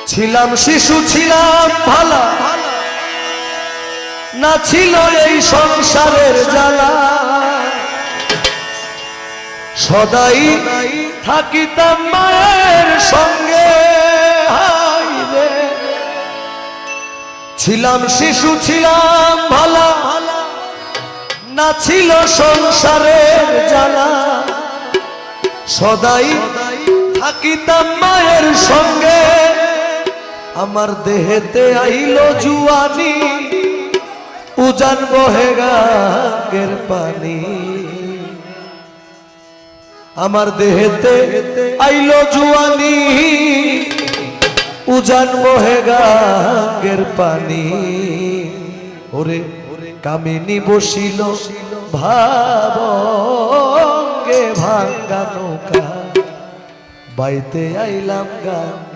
ছিলাম শিশু ছিলাম ভালা না ছিল এই সংসারের জ্বালা সদাই থাকিতাম মায়ের সঙ্গে ছিলাম শিশু ছিলাম ভালা না ছিল সংসারের জ্বালা সদাই থাকিতাম মায়ের সঙ্গে আমার দেহেতে আইলো জুয়ানি উজান বহে গাঙ্গের পানি আমার দেহেতে আইলো জুয়ানি উজান বহে গাঙ্গের পানি ওরে কামিনী বসিল ভাবঙ্গে ভাঙ্গা নৌকা বাইতে আইলাম গান